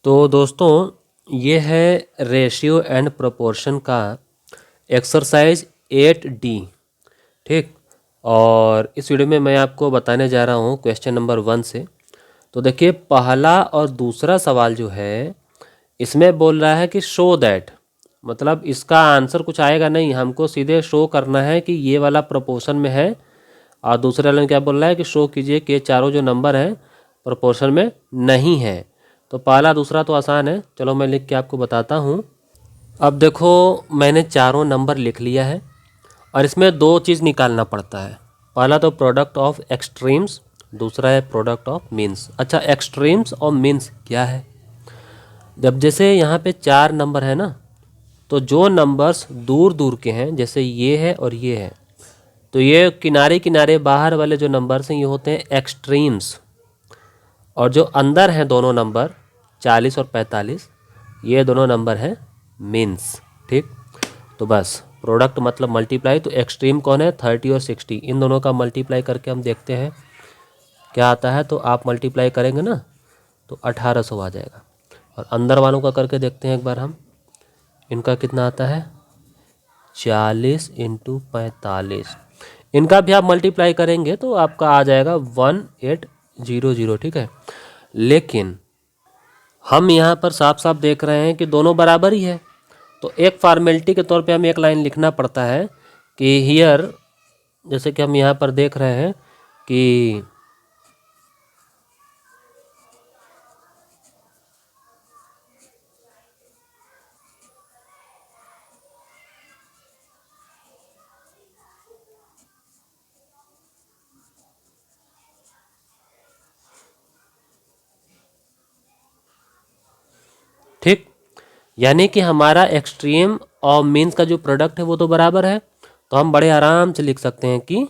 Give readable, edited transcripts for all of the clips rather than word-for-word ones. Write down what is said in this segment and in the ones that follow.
तो दोस्तों ये है रेशियो एंड प्रोपोर्शन का एक्सरसाइज 8D। ठीक। और इस वीडियो में मैं आपको बताने जा रहा हूँ क्वेश्चन नंबर 1 से। तो देखिए पहला और दूसरा सवाल जो है इसमें बोल रहा है कि शो दैट, मतलब इसका आंसर कुछ आएगा नहीं, हमको सीधे शो करना है कि ये वाला प्रोपोर्शन में है। और दूसरे वाले में क्या बोल रहा है कि शो कीजिए कि चारों जो नंबर हैं प्रोपोर्शन में नहीं है। तो पहला दूसरा तो आसान है, चलो मैं लिख के आपको बताता हूँ। अब देखो मैंने चारों नंबर लिख लिया है और इसमें दो चीज़ निकालना पड़ता है। पहला तो प्रोडक्ट ऑफ एक्सट्रीम्स, दूसरा है प्रोडक्ट ऑफ मीन्स। अच्छा, एक्सट्रीम्स और मीन्स क्या है? जब जैसे यहाँ पे चार नंबर है ना, तो जो नंबर्स दूर दूर के हैं जैसे ये है और ये है, तो ये किनारे किनारे बाहर वाले जो नंबर्स हैं ये होते हैं एक्सट्रीम्स। और जो अंदर हैं दोनों नंबर 40 और 45, ये दोनों नंबर हैं मीन्स। ठीक। तो बस प्रोडक्ट मतलब मल्टीप्लाई, तो एक्सट्रीम कौन है? 30 और 60, इन दोनों का मल्टीप्लाई करके हम देखते हैं क्या आता है। तो आप मल्टीप्लाई करेंगे ना तो 1800 आ जाएगा। और अंदर वालों का करके देखते हैं एक बार हम, इनका कितना आता है? 40 × 45। इनका भी आप मल्टीप्लाई करेंगे तो आपका आ जाएगा 1800। ठीक है, लेकिन हम यहाँ पर साफ साफ देख रहे हैं कि दोनों बराबर ही है। तो एक फॉर्मेलिटी के तौर पे हमें एक लाइन लिखना पड़ता है कि हियर, जैसे कि हम यहाँ पर देख रहे हैं कि ठीक, यानी कि हमारा एक्सट्रीम और मीन्स का जो प्रोडक्ट है वो तो बराबर है। तो हम बड़े आराम से लिख सकते हैं कि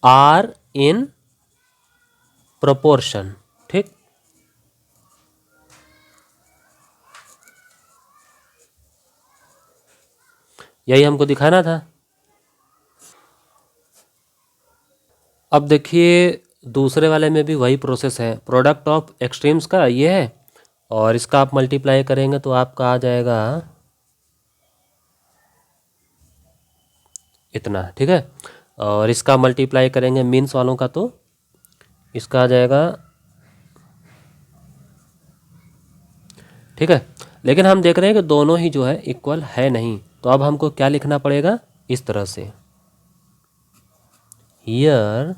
आर इन प्रोपोर्शन। ठीक, यही हमको दिखाना था। अब देखिए दूसरे वाले में भी वही प्रोसेस है, प्रोडक्ट ऑफ एक्सट्रीम्स का ये है और इसका आप मल्टीप्लाई करेंगे तो आपका आ जाएगा इतना। ठीक है, और इसका मल्टीप्लाई करेंगे मीन्स वालों का तो इसका आ जाएगा। ठीक है, लेकिन हम देख रहे हैं कि दोनों ही जो है इक्वल है नहीं, तो अब हमको क्या लिखना पड़ेगा? इस तरह से, हियर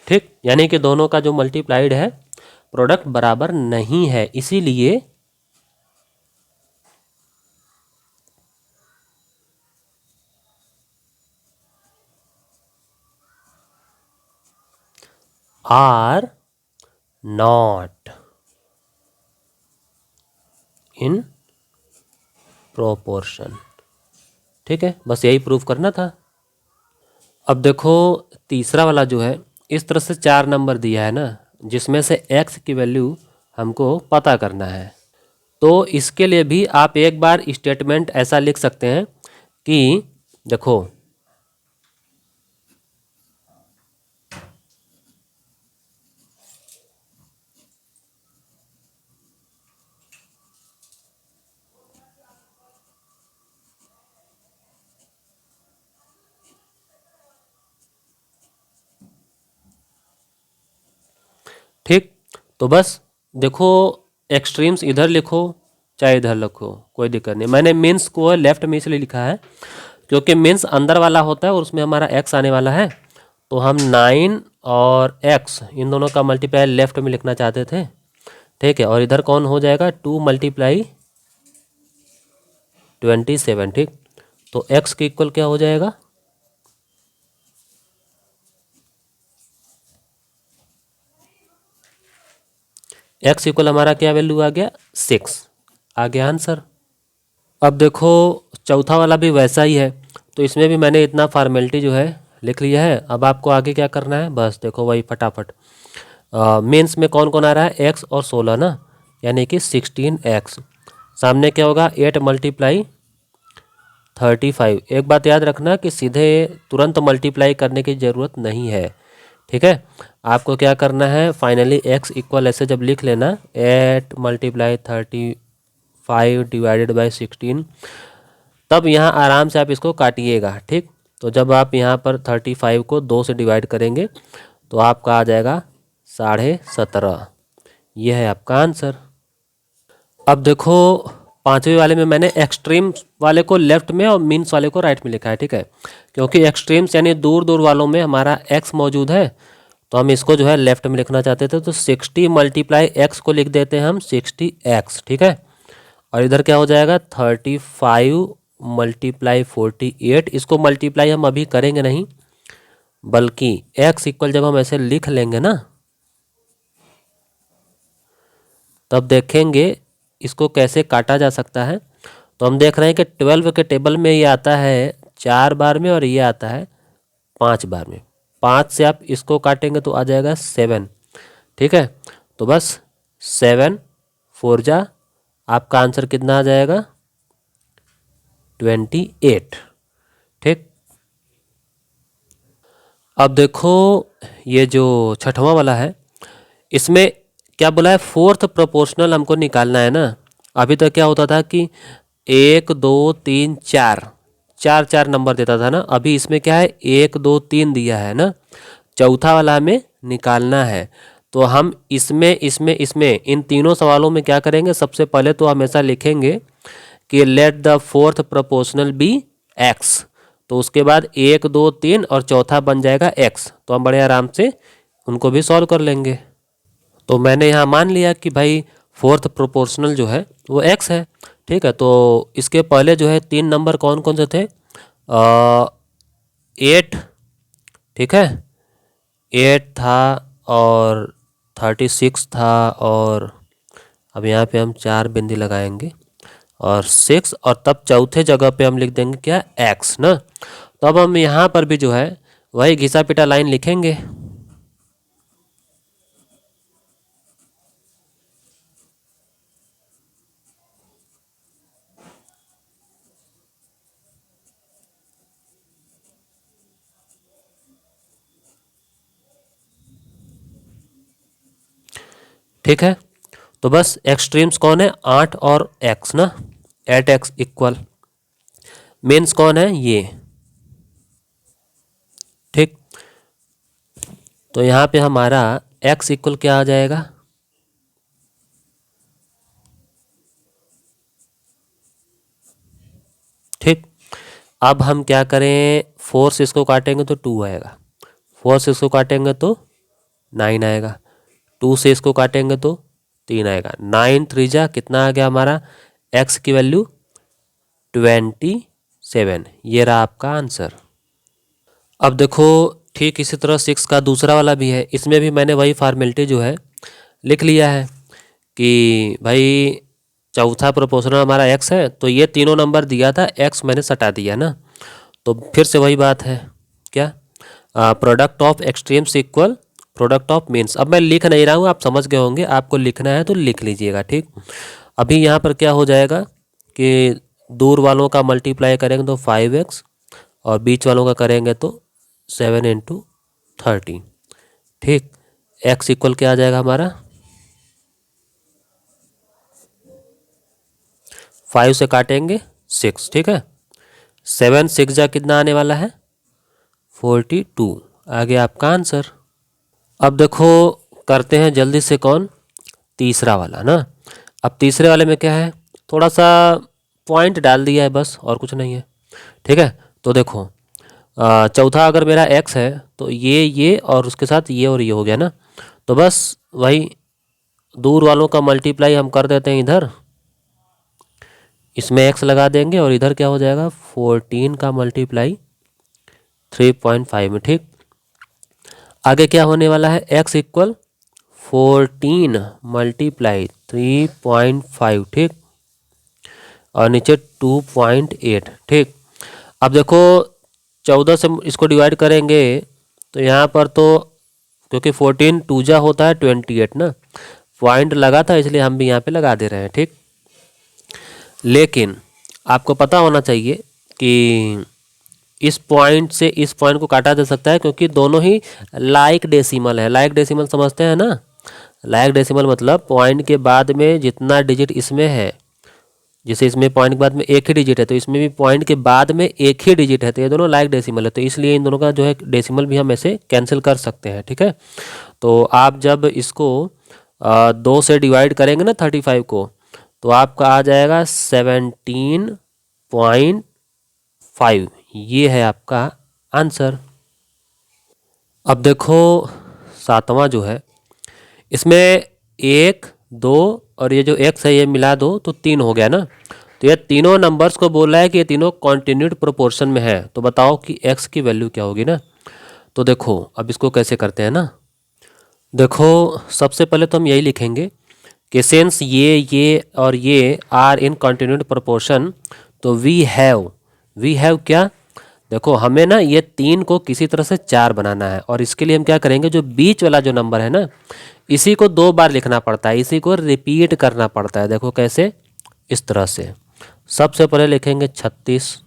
ठीक, यानी कि दोनों का जो मल्टीप्लाइड है प्रोडक्ट बराबर नहीं है, इसीलिए आर नॉट इन प्रोपोर्शन। ठीक है, बस यही प्रूफ करना था। अब देखो तीसरा वाला जो है इस तरह से चार नंबर दिया है ना, जिसमें से x की वैल्यू हमको पता करना है। तो इसके लिए भी आप एक बार स्टेटमेंट ऐसा लिख सकते हैं कि देखो ठीक, तो बस देखो एक्सट्रीम्स इधर लिखो चाहे इधर लिखो कोई दिक्कत नहीं। मैंने मीन्स को लेफ्ट में इसलिए लिखा है क्योंकि मीन्स अंदर वाला होता है और उसमें हमारा x आने वाला है। तो हम 9 और x इन दोनों का मल्टीप्लाई लेफ्ट में लिखना चाहते थे। ठीक है, और इधर कौन हो जाएगा? 2 × 27। ठीक, तो x के इक्वल क्या हो जाएगा? एक्स इक्वल हमारा क्या वैल्यू आ गया 6, आ गया आंसर। अब देखो चौथा वाला भी वैसा ही है, तो इसमें भी मैंने इतना फॉर्मेलिटी जो है लिख लिया है। अब आपको आगे क्या करना है, बस देखो वही फटाफट। मेंस में कौन कौन आ रहा है, एक्स और 16 ना, यानी कि 16x। सामने क्या होगा 8 मल्टीप्लाई 35। एक बात याद रखना कि सीधे तुरंत मल्टीप्लाई करने की ज़रूरत नहीं है, ठीक है। आपको क्या करना है, फाइनली x इक्वल ऐसे जब लिख लेना 8 मल्टीप्लाई 35 डिवाइडेड बाई 16, तब यहाँ आराम से आप इसको काटिएगा, ठीक। तो जब आप यहाँ पर 35 को 2 से डिवाइड करेंगे तो आपका आ जाएगा 17.5। यह है आपका आंसर। अब देखो पांचवें वाले में मैंने एक्सट्रीम वाले को लेफ्ट में और मीन्स वाले को राइट में लिखा है, ठीक है। क्योंकि एक्सट्रीम्स यानी दूर दूर वालों में हमारा x मौजूद है, तो हम इसको जो है लेफ्ट में लिखना चाहते थे, तो 60 मल्टीप्लाई एक्स को लिख देते हैं हम 60x, ठीक है। और इधर क्या हो जाएगा 35 मल्टीप्लाई 48। इसको मल्टीप्लाई हम अभी करेंगे नहीं, बल्कि x इक्वल जब हम ऐसे लिख लेंगे ना, तब देखेंगे इसको कैसे काटा जा सकता है। तो हम देख रहे हैं कि 12 के टेबल में ये आता है 4 बार में और ये आता है 5 बार में। 5 से आप इसको काटेंगे तो आ जाएगा 7, ठीक है। तो बस 7 4 जा, आपका आंसर कितना आ जाएगा 28, ठीक। अब देखो ये जो छठवां वाला है, इसमें क्या बोला है, फोर्थ प्रोपोर्शनल हमको निकालना है ना। अभी तक क्या होता था कि 1 2 3 4 चार चार नंबर देता था ना, अभी इसमें क्या है 1 2 3 दिया है ना, चौथा वाला हमें निकालना है। तो हम इसमें इसमें इसमें इन तीनों सवालों में क्या करेंगे, सबसे पहले तो हमेशा लिखेंगे कि let the fourth proportional be X. तो उसके बाद 1 2 3 और चौथा बन जाएगा x, तो हम बड़े आराम से उनको भी सॉल्व कर लेंगे। तो मैंने यहाँ मान लिया कि भाई फोर्थ प्रोपोर्शनल जो है वो x है, ठीक है। तो इसके पहले जो है 3 नंबर कौन कौन से थे, 8, ठीक है, 8 था और 36 था, और अब यहाँ पे हम 4 बिंदी लगाएंगे और 6, और तब चौथे जगह पे हम लिख देंगे क्या x ना। तो अब हम यहाँ पर भी जो है वही घिसा पिटा लाइन लिखेंगे। ठीक है, तो बस एक्सट्रीम्स कौन है 8 और x ना, 8x इक्वल मीन्स कौन है ये, ठीक। तो यहाँ पे हमारा x इक्वल क्या आ जाएगा, ठीक। अब हम क्या करें, 4 से इसको काटेंगे तो 2 आएगा, 4 से इसको काटेंगे तो 9 आएगा, 2 से इसको काटेंगे तो 3 आएगा, 9 3 जा कितना आ गया हमारा, x की वैल्यू 27। ये रहा आपका आंसर। अब देखो ठीक इसी तरह 6 का दूसरा वाला भी है, इसमें भी मैंने वही फॉर्मेलिटी जो है लिख लिया है कि भाई चौथा प्रोपोर्शनल हमारा x है, तो ये तीनों नंबर दिया था, x मैंने सटा दिया ना। तो फिर से वही बात है, क्या product of extremes equal product of means. अब मैं लिख नहीं रहा हूँ, आप समझ गए होंगे, आपको लिखना है तो लिख लीजिएगा, ठीक। अभी यहाँ पर क्या हो जाएगा कि दूर वालों का मल्टीप्लाई करेंगे तो 5x और बीच वालों का करेंगे तो 7 इंटू 30, ठीक। x इक्वल क्या आ जाएगा हमारा, 5 से काटेंगे 6, ठीक है, 7 6 जा कितना आने वाला है 42, आ गया आपका आंसर। अब देखो करते हैं जल्दी से कौन, तीसरा वाला ना। अब तीसरे वाले में क्या है, थोड़ा सा पॉइंट डाल दिया है बस, और कुछ नहीं है, ठीक है। तो देखो चौथा अगर मेरा x है तो ये और उसके साथ ये और ये हो गया ना, तो बस वही दूर वालों का मल्टीप्लाई हम कर देते हैं इधर, इसमें x लगा देंगे और इधर क्या हो जाएगा 14 का मल्टीप्लाई 3.5 में, ठीक। आगे क्या होने वाला है x इक्वल 14 मल्टीप्लाई 3.5, ठीक, और नीचे 2.8, ठीक। अब देखो 14 से इसको डिवाइड करेंगे तो यहाँ पर तो क्योंकि 14 टूजा होता है 28 ना, पॉइंट लगा था इसलिए हम भी यहाँ पे लगा दे रहे हैं, ठीक। लेकिन आपको पता होना चाहिए कि इस पॉइंट से इस पॉइंट को काटा जा सकता है क्योंकि दोनों ही लाइक डेसिमल है। लाइक डेसिमल समझते हैं ना, लाइक डेसिमल मतलब पॉइंट के बाद में जितना डिजिट इसमें है, जैसे इसमें पॉइंट के बाद में एक ही डिजिट है तो इसमें भी पॉइंट के बाद में एक ही डिजिट है, तो ये दोनों लाइक डेसिमल है, तो इसलिए इन दोनों का जो है डेसिमल भी हम ऐसे कैंसिल कर सकते हैं, ठीक है। तो आप जब इसको 2 से डिवाइड करेंगे ना 35 को, तो आपका आ जाएगा 17.5, ये है आपका आंसर। अब देखो 7वां जो है, इसमें 1, 2 और ये जो x है ये मिला दो तो 3 हो गया ना। तो ये तीनों नंबर्स को बोल रहा है कि ये तीनों कॉन्टिन्यूड प्रोपोर्शन में है, तो बताओ कि x की वैल्यू क्या होगी ना। तो देखो अब इसको कैसे करते हैं ना, देखो सबसे पहले तो हम यही लिखेंगे कि सिंस ये और ये आर इन कॉन्टिन्यूड प्रोपोर्शन, तो वी हैव क्या, देखो हमें ना ये 3 को किसी तरह से 4 बनाना है, और इसके लिए हम क्या करेंगे, जो बीच वाला जो नंबर है ना इसी को 2 बार लिखना पड़ता है, इसी को रिपीट करना पड़ता है। देखो कैसे, इस तरह से सबसे पहले लिखेंगे 36,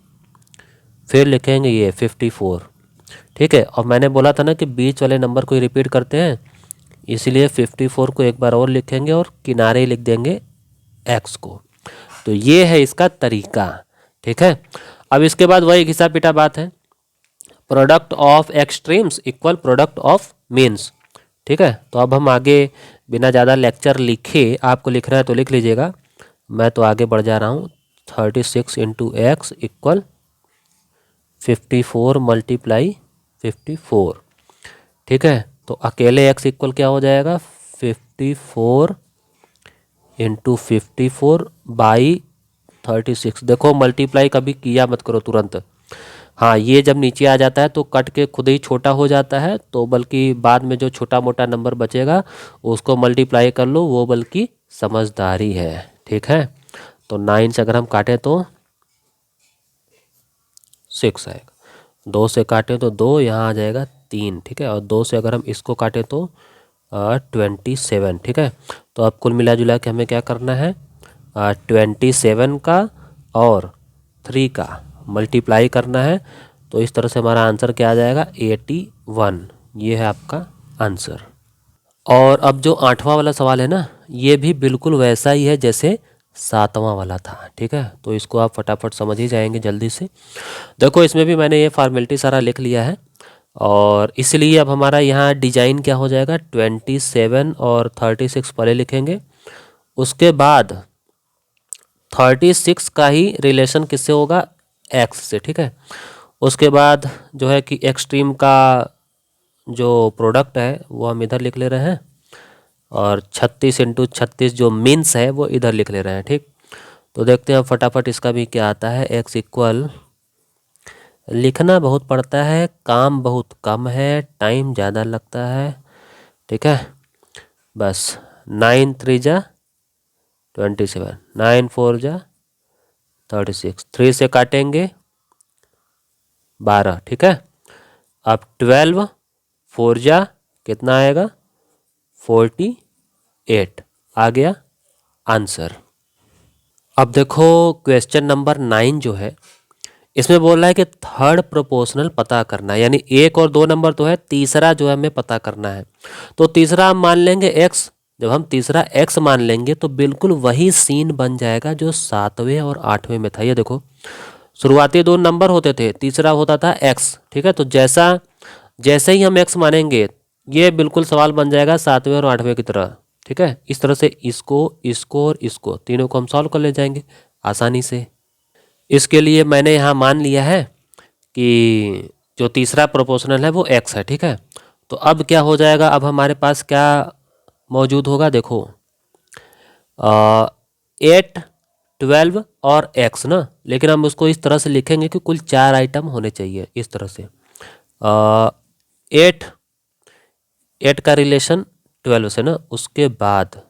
फिर लिखेंगे ये 54, ठीक है। और मैंने बोला था ना कि बीच वाले नंबर को रिपीट करते हैं, इसलिए 54 को एक बार और लिखेंगे और किनारे लिख देंगे x को। तो ये है इसका तरीका, ठीक है। अब इसके बाद वही घिसा पिटा बात है, product of extremes equal product of means, ठीक है। तो अब हम आगे बिना ज़्यादा लेक्चर लिखे, आपको लिखना है तो लिख लीजिएगा, मैं तो आगे बढ़ जा रहा हूँ। 36 इंटू एक्स इक्वल 54 मल्टीप्लाई 54, ठीक है। तो अकेले x इक्वल क्या हो जाएगा, 54 इंटू 54 बाई 36। देखो मल्टीप्लाई कभी किया मत करो तुरंत, हाँ ये जब नीचे आ जाता है तो कट के खुद ही छोटा हो जाता है, तो बल्कि बाद में जो छोटा मोटा नंबर बचेगा उसको मल्टीप्लाई कर लो, वो बल्कि समझदारी है, ठीक है। तो 9 से अगर हम काटें तो 6 आएगा, 2 से काटें तो 2, यहाँ आ जाएगा 3, ठीक है। और 2 से अगर हम इसको काटें तो 27, ठीक है। तो अब कुल मिला जुला के हमें क्या करना है, 27 का और 3 का मल्टीप्लाई करना है, तो इस तरह से हमारा आंसर क्या आ जाएगा, 81, ये है आपका आंसर। और अब जो 8वां वाला सवाल है ना, ये भी बिल्कुल वैसा ही है जैसे 7वां वाला था, ठीक है। तो इसको आप फटाफट समझ ही जाएंगे जल्दी से। देखो इसमें भी मैंने ये फॉर्मेलिटी सारा लिख लिया है, और इसलिए अब हमारा यहाँ डिजाइन क्या हो जाएगा, 27 और 36 पहले लिखेंगे, उसके बाद 36 का ही रिलेशन किससे होगा, एक्स से, ठीक है। उसके बाद जो है कि एक्सट्रीम का जो प्रोडक्ट है वो हम इधर लिख ले रहे हैं, और 36 इंटू 36 जो मीन्स है वो इधर लिख ले रहे हैं, ठीक। तो देखते हैं फटाफट इसका भी क्या आता है। एक्स इक्वल, लिखना बहुत पड़ता है, काम बहुत कम है, टाइम ज़्यादा लगता है, ठीक है। बस 9 3 जा 27, 9 4 जा 36, 3 से काटेंगे 12, ठीक है। अब 12 4 जा कितना आएगा, 48 आ गया आंसर। अब देखो क्वेश्चन नंबर 9 जो है, इसमें बोल रहा है कि थर्ड प्रोपोर्शनल पता करना है, यानी 1 और 2 नंबर तो है, तीसरा जो है हमें पता करना है। तो तीसरा हम मान लेंगे x, जब हम तीसरा x मान लेंगे तो बिल्कुल वही सीन बन जाएगा जो 7वें और 8वें में था। ये देखो शुरुआती 2 नंबर होते थे, तीसरा होता था x, ठीक है। तो जैसे ही हम x मानेंगे ये बिल्कुल सवाल बन जाएगा 7वें और 8वें की तरह, ठीक है। इस तरह से इसको इसको और इसको तीनों को हम सॉल्व कर ले जाएंगे आसानी से। इसके लिए मैंने यहाँ मान लिया है कि जो तीसरा प्रोपोर्शनल है वो x है, ठीक है। तो अब क्या हो जाएगा, अब हमारे पास क्या मौजूद होगा, देखो 8 12 और x ना, लेकिन हम उसको इस तरह से लिखेंगे कि कुल 4 आइटम होने चाहिए, इस तरह से 8 का रिलेशन 12 से ना, उसके बाद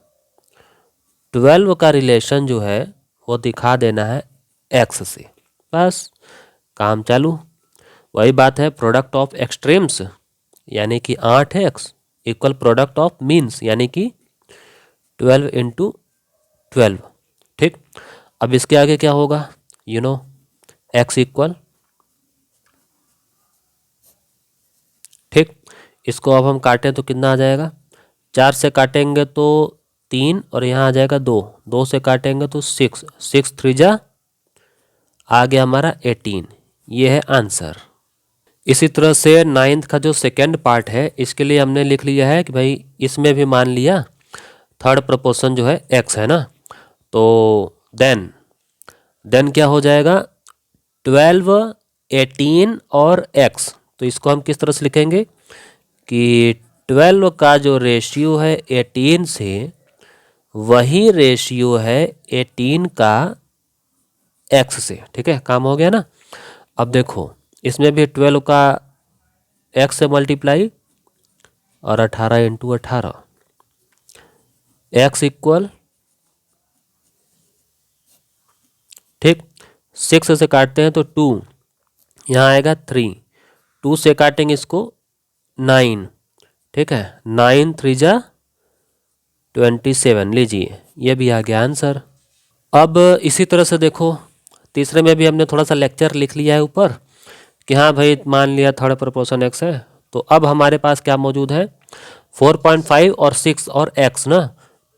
12 का रिलेशन जो है वो दिखा देना है x से, बस काम चालू। वही बात है, प्रोडक्ट ऑफ एक्सट्रीम्स यानी कि 8x equal product of means यानी कि 12 इंटू 12। ठीक, अब इसके आगे क्या होगा, x इक्वल, ठीक, इसको अब हम काटें तो कितना आ जाएगा, 4 से काटेंगे तो 3 और यहाँ आ जाएगा 2, 2 से काटेंगे तो 6, 6 3 जा, आ गया हमारा 18। ये है आंसर। इसी तरह से 9th का जो सेकेंड पार्ट है इसके लिए हमने लिख लिया है कि भाई इसमें भी मान लिया थर्ड प्रपोर्शन जो है x है ना, तो देन क्या हो जाएगा, 12, 18 और x। तो इसको हम किस तरह से लिखेंगे कि 12 का जो रेशियो है 18 से, वही रेशियो है 18 का x से। ठीक है, काम हो गया ना। अब देखो इसमें भी 12 का x से मल्टीप्लाई और 18 इंटू 18, x इक्वल, ठीक, 6 से काटते हैं तो 2, यहाँ आएगा 3, 2 से काटेंगे इसको 9, ठीक है, 9 3 जा 27, लीजिए ये भी आ गया आंसर। अब इसी तरह से देखो तीसरे में भी हमने थोड़ा सा लेक्चर लिख लिया है ऊपर कि हाँ भाई मान लिया थर्ड प्रपोर्शन x है, तो अब हमारे पास क्या मौजूद है, 4.5 और 6 और x ना,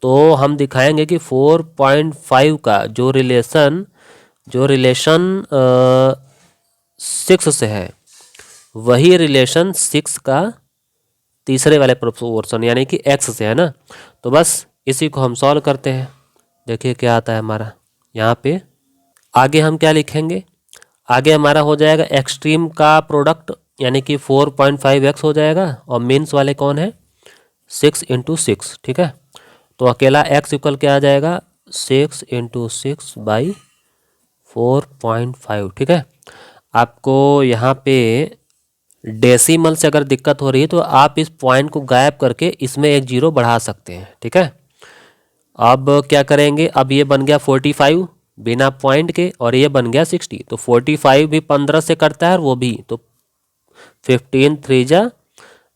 तो हम दिखाएंगे कि 4.5 का जो रिलेशन 6 से है, वही रिलेशन 6 का तीसरे वाले प्रपोर्शन यानी कि x से है ना। तो बस इसी को हम सॉल्व करते हैं, देखिए क्या आता है हमारा। यहाँ पे आगे हम क्या लिखेंगे, आगे हमारा हो जाएगा एक्सट्रीम का प्रोडक्ट यानी कि 4.5x हो जाएगा, और मीन्स वाले कौन है 6 इंटू 6। ठीक है, तो अकेला x इक्वल क्या आ जाएगा, 6 इंटू 6 बाई 4.5। ठीक है, आपको यहाँ पे डेसिमल से अगर दिक्कत हो रही है तो आप इस पॉइंट को गायब करके इसमें एक जीरो बढ़ा सकते हैं। ठीक है, अब क्या करेंगे, अब ये बन गया 45 बिना पॉइंट के, और ये बन गया 60। तो 45 भी 15 से कटता है और वो भी, तो 15 3 जा,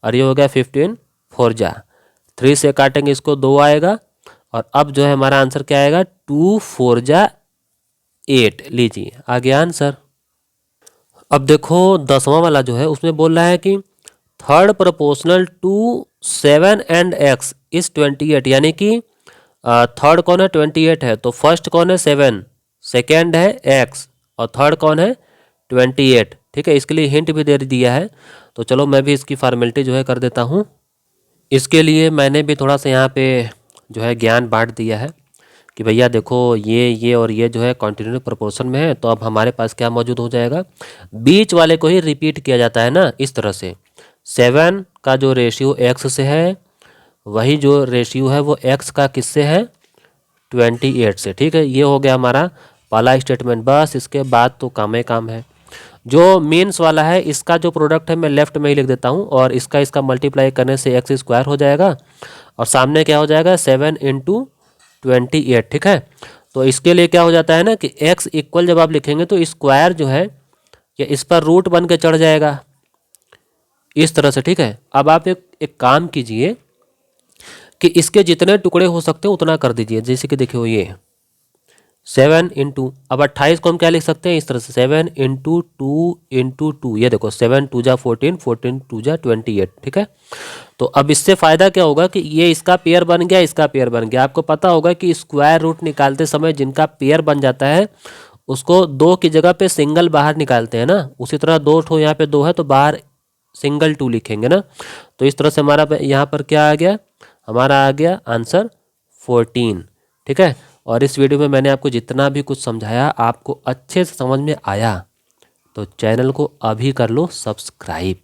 और ये हो गया 15 4 जा, 3 से काटेंगे इसको 2 आएगा, और अब जो है हमारा आंसर क्या आएगा, 2 4 जा 8, लीजिए आ गया आंसर। अब देखो 10वां वाला जो है उसमें बोल रहा है कि third proportional to 7 and x is 28, यानी कि थर्ड कौन है 28 है, तो फर्स्ट कौन है 7, सेकेंड है x, और थर्ड कौन है 28। ठीक है, इसके लिए हिंट भी दे दिया है, तो चलो मैं भी इसकी फॉर्मेलिटी जो है कर देता हूँ। इसके लिए मैंने भी थोड़ा सा यहाँ पे जो है ज्ञान बांट दिया है कि भैया देखो ये और ये जो है कॉन्टिन्यूस प्रोपोर्शन में है, तो अब हमारे पास क्या मौजूद हो जाएगा, बीच वाले को ही रिपीट किया जाता है ना, इस तरह से 7 का जो रेशियो x से है, वही जो रेशियो है वो x का किससे है 28 से। ठीक है, ये हो गया हमारा पहला स्टेटमेंट, बस इसके बाद तो काम ही काम है। जो मीन्स वाला है इसका जो प्रोडक्ट है मैं लेफ्ट में ही लिख देता हूँ, और इसका मल्टीप्लाई करने से x स्क्वायर हो जाएगा, और सामने क्या हो जाएगा 7 इंटू 28। ठीक है, तो इसके लिए क्या हो जाता है ना कि x इक्वल जब आप लिखेंगे तो स्क्वायर जो है या इस पर रूट बन के चढ़ जाएगा इस तरह से। ठीक है, अब आप एक काम कीजिए कि इसके जितने टुकड़े हो सकते हैं उतना कर दीजिए, जैसे कि देखिए ये 7 इंटू, अब 28 को हम क्या लिख सकते हैं इस तरह से, 7 इंटू 2 इंटू 2, ये देखो 7 2 जा 14, 14 2 जा 28। ठीक है, तो अब इससे फ़ायदा क्या होगा कि ये इसका पेयर बन गया, इसका पेयर बन गया। आपको पता होगा कि स्क्वायर रूट निकालते समय जिनका पेयर बन जाता है उसको 2 की जगह पे सिंगल बाहर निकालते हैं ना, उसी तरह 2 ठो यहाँ पे 2 है तो बाहर सिंगल 2 लिखेंगे ना। तो इस तरह से हमारा यहाँ पर क्या आ गया, हमारा आ गया आंसर 14। ठीक है, और इस वीडियो में मैंने आपको जितना भी कुछ समझाया आपको अच्छे से समझ में आया, तो चैनल को अभी कर लो सब्सक्राइब।